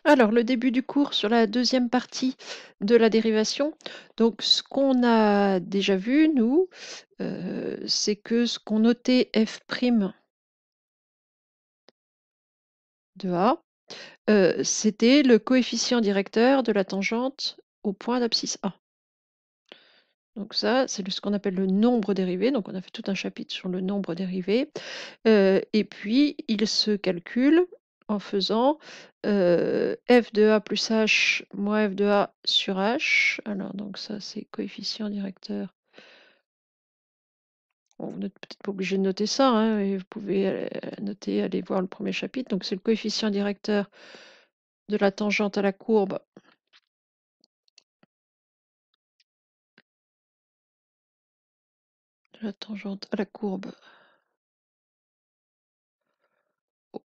Alors, le début du cours sur la deuxième partie de la dérivation. Donc, ce qu'on a déjà vu, nous, c'est que ce qu'on notait f' de A, c'était le coefficient directeur de la tangente au point d'abscisse A. Donc ça, c'est ce qu'on appelle le nombre dérivé. Donc on a fait tout un chapitre sur le nombre dérivé. Et puis, il se calcule en faisant f de A plus h moins f de A sur h. Alors, donc ça, c'est coefficient directeur. Bon, vous n'êtes peut-être pas obligé de noter ça, hein, et vous pouvez noter, aller voir le premier chapitre. Donc c'est le coefficient directeur de la tangente à la courbe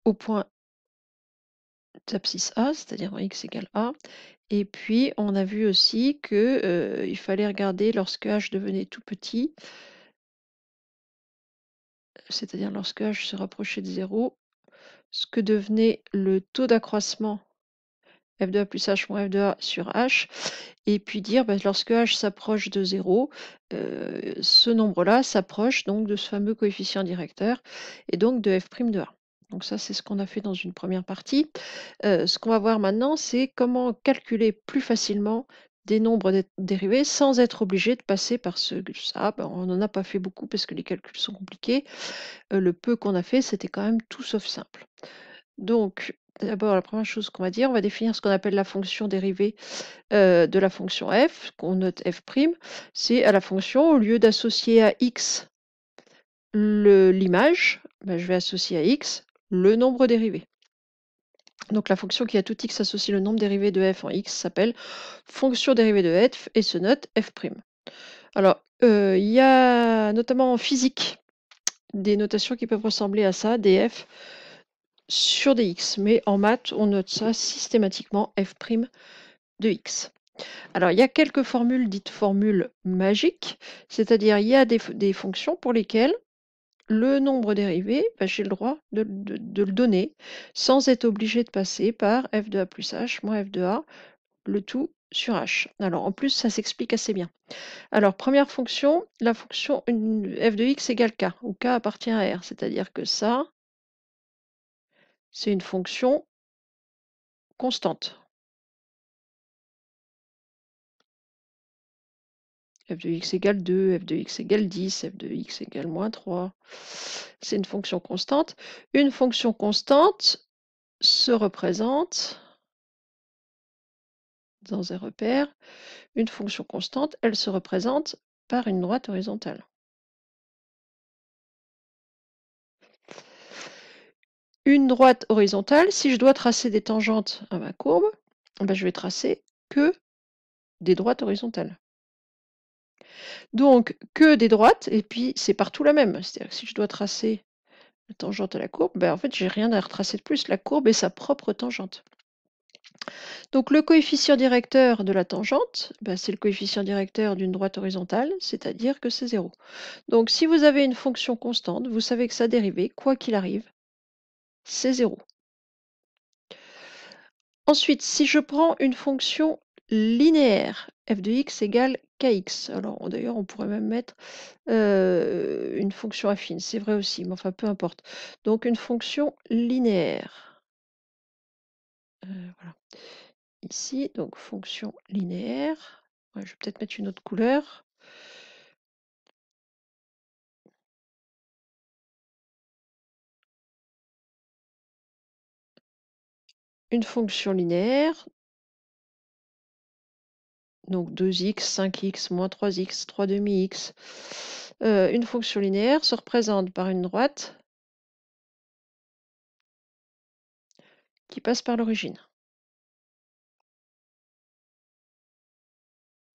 au point d'abscisse A, c'est-à-dire en x égale A. Et puis, on a vu aussi que il fallait regarder lorsque h devenait tout petit, c'est-à-dire lorsque h se rapprochait de 0, ce que devenait le taux d'accroissement f de A plus h moins f de A sur h, et puis dire bah, lorsque h s'approche de 0, ce nombre-là s'approche donc de ce fameux coefficient directeur et donc de f' de A. Donc ça, c'est ce qu'on a fait dans une première partie. Ce qu'on va voir maintenant, c'est comment calculer plus facilement des nombres dérivés sans être obligé de passer par ça. Ben, on n'en a pas fait beaucoup parce que les calculs sont compliqués. Le peu qu'on a fait, c'était quand même tout sauf simple. Donc, d'abord, la première chose qu'on va dire, on va définir ce qu'on appelle la fonction dérivée de la fonction f, qu'on note f'. C'est à la fonction, au lieu d'associer à x l'image, ben, je vais associer à x le nombre dérivé. Donc la fonction qui a tout x associe le nombre dérivé de f en x s'appelle fonction dérivée de f et se note f'. Alors, il y a notamment en physique des notations qui peuvent ressembler à ça, des f sur des x, mais en maths, on note ça systématiquement f' de x. Alors, il y a quelques formules dites formules magiques, c'est-à-dire il y a des fonctions pour lesquelles le nombre dérivé, bah, j'ai le droit de le donner sans être obligé de passer par f de A plus h moins f de A, le tout sur h. Alors, en plus, ça s'explique assez bien. Alors, première fonction, la fonction f de x égale k, où k appartient à R, c'est-à-dire que ça, c'est une fonction constante. F de x égale 2, f de x égale 10, f de x égale moins 3. C'est une fonction constante. Une fonction constante se représente dans un repère. Une fonction constante, elle se représente par une droite horizontale. Une droite horizontale, si je dois tracer des tangentes à ma courbe, ben je vais tracer que des droites horizontales. Donc, que des droites, et puis c'est partout la même. C'est-à-dire que si je dois tracer la tangente à la courbe, ben en fait, j'ai rien à retracer de plus. La courbe est sa propre tangente. Donc, le coefficient directeur de la tangente, ben, c'est le coefficient directeur d'une droite horizontale, c'est-à-dire que c'est 0. Donc, si vous avez une fonction constante, vous savez que sa dérivée, quoi qu'il arrive, c'est 0. Ensuite, si je prends une fonction linéaire, f de x égale kx. Alors d'ailleurs, on pourrait même mettre une fonction affine, c'est vrai aussi, mais enfin peu importe. Donc une fonction linéaire. Voilà. Ici, donc fonction linéaire. Ouais, je vais peut-être mettre une autre couleur. Une fonction linéaire, donc 2x, 5x, moins 3x, 3 demi-x. Une fonction linéaire se représente par une droite qui passe par l'origine.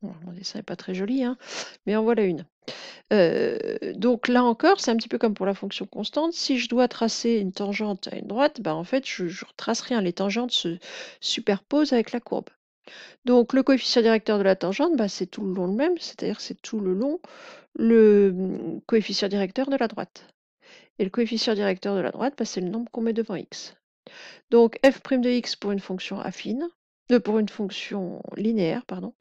Bon, mon dessin n'est pas très joli, hein, mais en voilà une. Donc là encore, c'est un petit peu comme pour la fonction constante. Si je dois tracer une tangente à une droite, bah, en fait, je ne retrace rien. Les tangentes se superposent avec la courbe. Donc le coefficient directeur de la tangente, bah, c'est tout le long le même, c'est-à-dire c'est tout le long le coefficient directeur de la droite. Et le coefficient directeur de la droite, bah, c'est le nombre qu'on met devant x. Donc f' de x pour une fonction affine, pour une fonction linéaire, pardon,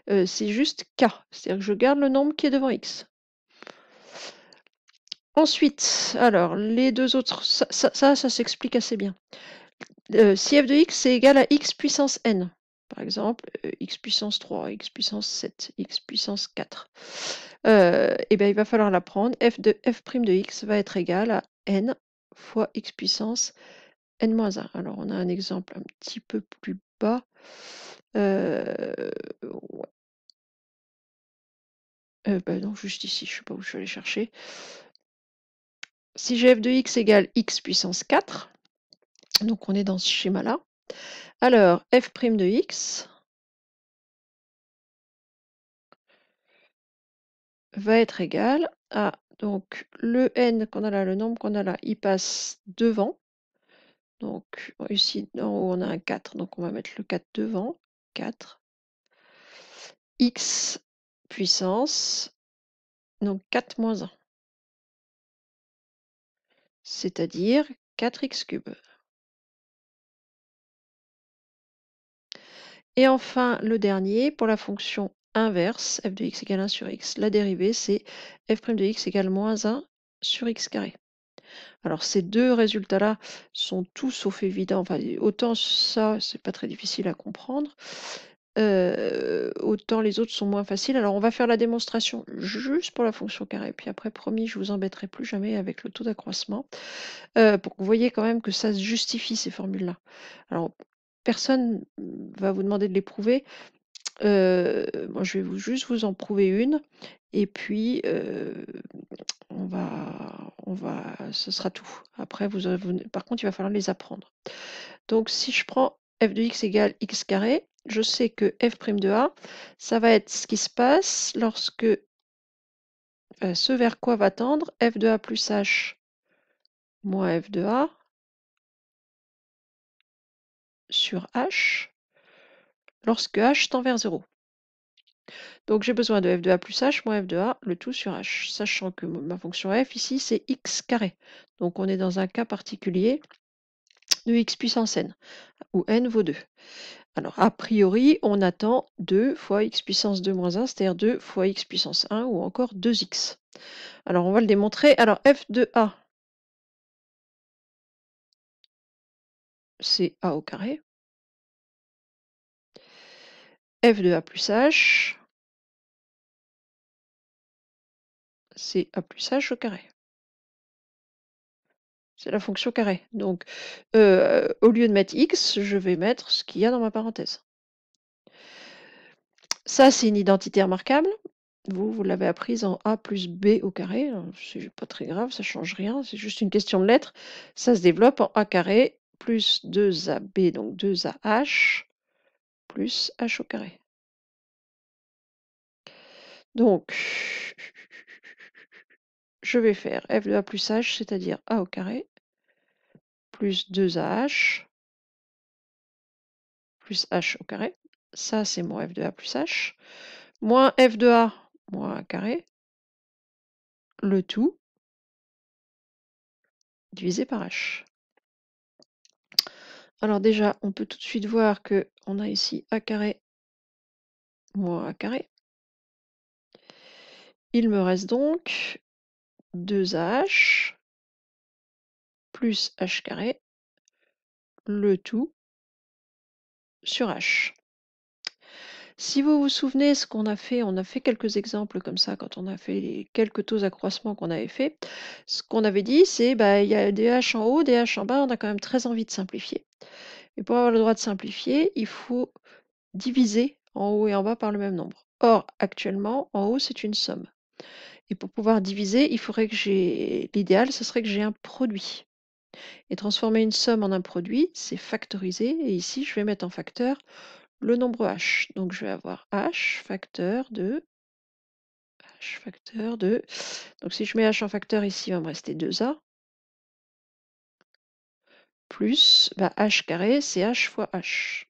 c'est juste k, c'est-à-dire que je garde le nombre qui est devant x. Ensuite, alors les deux autres, ça s'explique assez bien. Si f de x est égal à x puissance n, par exemple, x puissance 3, x puissance 7, x puissance 4, et bien il va falloir l'apprendre. F' de x va être égal à n fois x puissance n-1. Alors on a un exemple un petit peu plus bas. Ouais. Bah non, juste ici, je ne sais pas où je vais aller chercher. Si j'ai f de x égale x puissance 4, donc on est dans ce schéma-là, alors f' de x va être égal à, donc le n qu'on a là, le nombre qu'on a là, il passe devant. Donc ici, en haut, on a un 4, donc on va mettre le 4 devant. 4. X puissance, donc 4 moins 1. C'est-à-dire 4x cube. Et enfin, le dernier, pour la fonction inverse, f de x égale 1 sur x, la dérivée, c'est f' de x égale moins 1 sur x carré. Alors ces deux résultats-là sont tout sauf évidents. Enfin, autant ça, c'est pas très difficile à comprendre, autant les autres sont moins faciles. Alors on va faire la démonstration juste pour la fonction carré, puis après, promis, je vous embêterai plus jamais avec le taux d'accroissement, pour que vous voyez quand même que ça se justifie, ces formules-là. Alors, personne va vous demander de les prouver. Moi, je vais juste vous en prouver une, et puis ce sera tout. Après, par contre, il va falloir les apprendre. Donc, si je prends f de x égale x carré, je sais que f' de a, ça va être ce qui se passe lorsque ce vers quoi va tendre f de a plus h moins f de a sur h lorsque h tend vers 0. Donc j'ai besoin de f de a plus h moins f de a, le tout sur h, sachant que ma fonction f ici c'est x carré. Donc on est dans un cas particulier de x puissance n, où n vaut 2. Alors a priori on attend 2 fois x puissance 2 moins 1, c'est-à-dire 2 fois x puissance 1 ou encore 2x. Alors on va le démontrer. Alors f de a, c'est a au carré. F de a plus h, c'est a plus h au carré. C'est la fonction carré. Donc, au lieu de mettre x, je vais mettre ce qu'il y a dans ma parenthèse. Ça, c'est une identité remarquable. Vous l'avez apprise en a plus b au carré. C'est pas très grave, ça change rien. C'est juste une question de lettres. Ça se développe en a carré plus 2ab, donc 2ah, plus h au carré. Donc, je vais faire f de a plus h, c'est-à-dire a au carré, plus 2ah, plus h au carré. Ça, c'est mon f de a plus h. Moins f de a, moins a carré, le tout divisé par h. Alors déjà, on peut tout de suite voir que on a ici a carré moins a carré. Il me reste donc 2ah plus h carré, le tout sur h. Si vous vous souvenez ce qu'on a fait, on a fait quelques exemples comme ça quand on a fait les quelques taux d'accroissement qu'on avait fait. Ce qu'on avait dit, c'est bah, il y a des h en haut, des h en bas, on a quand même très envie de simplifier. Et pour avoir le droit de simplifier, il faut diviser en haut et en bas par le même nombre. Or, actuellement, en haut, c'est une somme. Et pour pouvoir diviser, il faudrait que l'idéal, ce serait que j'ai un produit. Et transformer une somme en un produit, c'est factoriser. Et ici, je vais mettre en facteur le nombre h. Donc, je vais avoir h facteur de h facteur de. Donc, si je mets h en facteur ici, il va me rester 2a. Plus bah, h carré, c'est h fois h.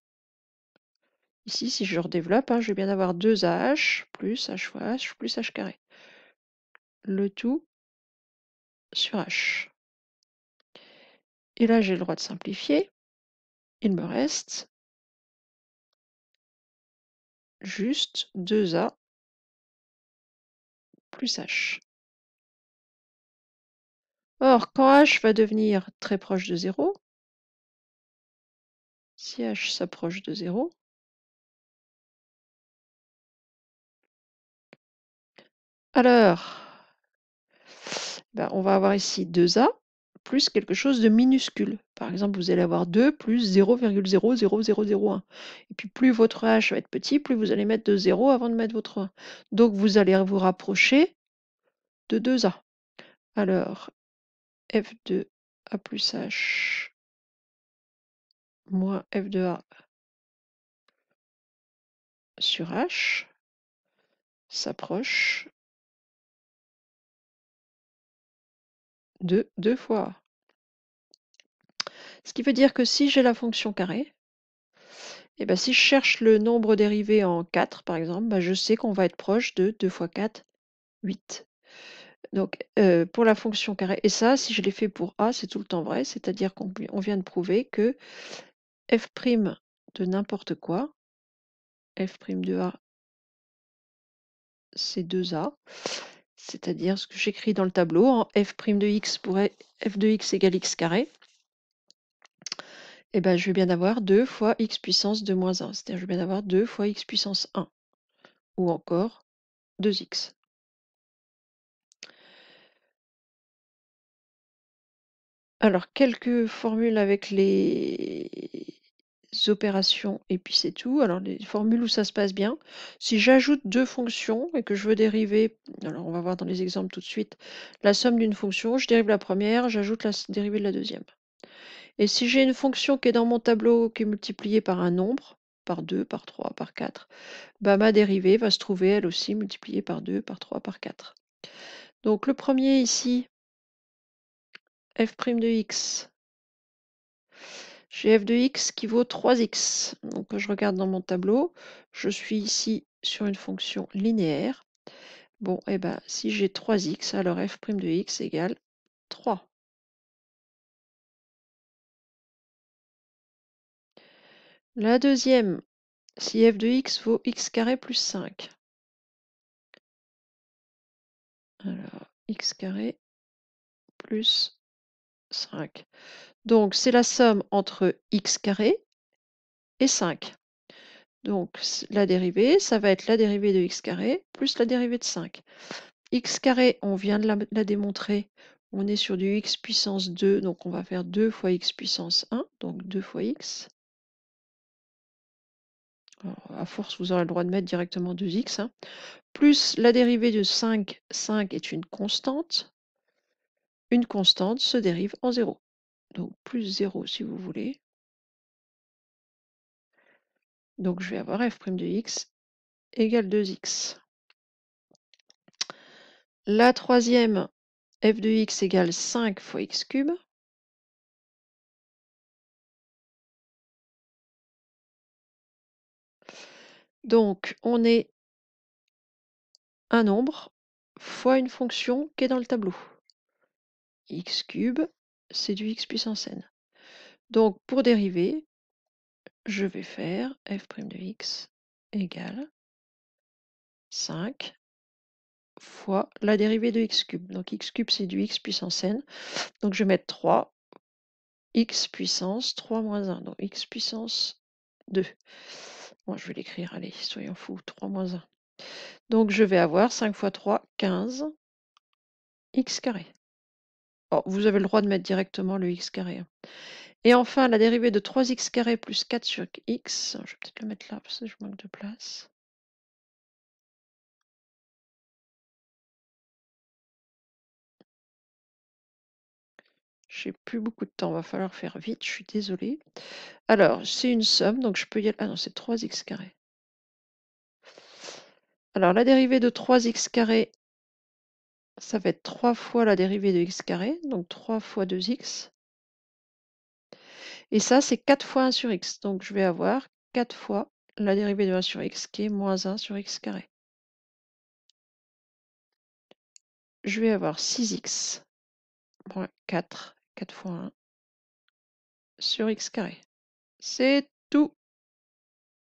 Ici, si je redéveloppe, je vais bien avoir 2ah plus h fois h plus h carré. Le tout sur h. Et là, j'ai le droit de simplifier. il me reste juste 2a plus h. Or, quand h va devenir très proche de 0, si h s'approche de 0, alors, ben, on va avoir ici 2a plus quelque chose de minuscule. Par exemple, vous allez avoir 2 plus 0,00001. Et puis plus votre h va être petit, plus vous allez mettre de 0 avant de mettre votre 1. Donc vous allez vous rapprocher de 2a. Alors, f de a plus h moins f de a sur h s'approche de 2 fois a. Ce qui veut dire que si j'ai la fonction carrée, et ben si je cherche le nombre dérivé en 4, par exemple, ben je sais qu'on va être proche de 2 fois 4, 8. Donc, pour la fonction carrée, et ça, si je l'ai fait pour a, c'est tout le temps vrai, c'est-à-dire qu'on vient de prouver que f' de n'importe quoi, f' de a, c'est 2a, c'est-à-dire ce que j'écris dans le tableau, en f' de x pour f de x égale x carré, et ben je vais bien avoir 2 fois x puissance 2 moins 1, c'est-à-dire je vais bien avoir 2 fois x puissance 1, ou encore 2x. Alors, quelques formules avec les opérations et puis c'est tout. Alors, les formules où ça se passe bien, si j'ajoute deux fonctions et que je veux dériver, alors on va voir dans les exemples tout de suite, la somme d'une fonction, je dérive la première, j'ajoute la dérivée de la deuxième. Et si j'ai une fonction qui est dans mon tableau qui est multipliée par un nombre, par 2, par 3, par 4, bah, ma dérivée va se trouver elle aussi multipliée par 2, par 3, par 4. Donc le premier ici, f' de x, j'ai f de x qui vaut 3x. Donc je regarde dans mon tableau, je suis ici sur une fonction linéaire. Bon, et ben si j'ai 3x, alors f' de x égale 3. La deuxième, si f de x vaut x carré plus 5. Alors, x carré plus 5. Donc c'est la somme entre x carré et 5. Donc la dérivée, ça va être la dérivée de x carré plus la dérivée de 5. X carré, on vient de la démontrer, on est sur du x puissance 2, donc on va faire 2 fois x puissance 1, donc 2 fois x. Alors, à force, vous aurez le droit de mettre directement 2x. Hein. Plus la dérivée de 5, 5 est une constante. Une constante se dérive en 0. Donc plus 0 si vous voulez. Donc je vais avoir f' de x égale 2x. La troisième, f de x égale 5 fois x cube. Donc on est un nombre fois une fonction qui est dans le tableau. X cube, c'est du x puissance n. Donc pour dériver, je vais faire f' de x égale 5 fois la dérivée de x cube. Donc x cube, c'est du x puissance n. Donc je vais mettre 3 x puissance 3 moins 1. Donc x puissance 2. Bon, je vais l'écrire, allez, soyons fous, 3 moins 1. Donc je vais avoir 5 fois 3, 15 x carré. Oh, vous avez le droit de mettre directement le x carré. Hein. Et enfin, la dérivée de 3x carré plus 4 sur x. Je vais peut-être le mettre là parce que je manque de place. J'ai plus beaucoup de temps, va falloir faire vite, je suis désolée. Alors, c'est une somme, donc je peux y aller. Ah non, c'est 3x carré. Alors, la dérivée de 3x carré, ça va être 3 fois la dérivée de x carré, donc 3 fois 2x. Et ça, c'est 4 fois 1 sur x. Donc, je vais avoir 4 fois la dérivée de 1 sur x qui est moins 1 sur x carré. Je vais avoir 6x moins 4, 4 fois 1 sur x carré. C'est tout.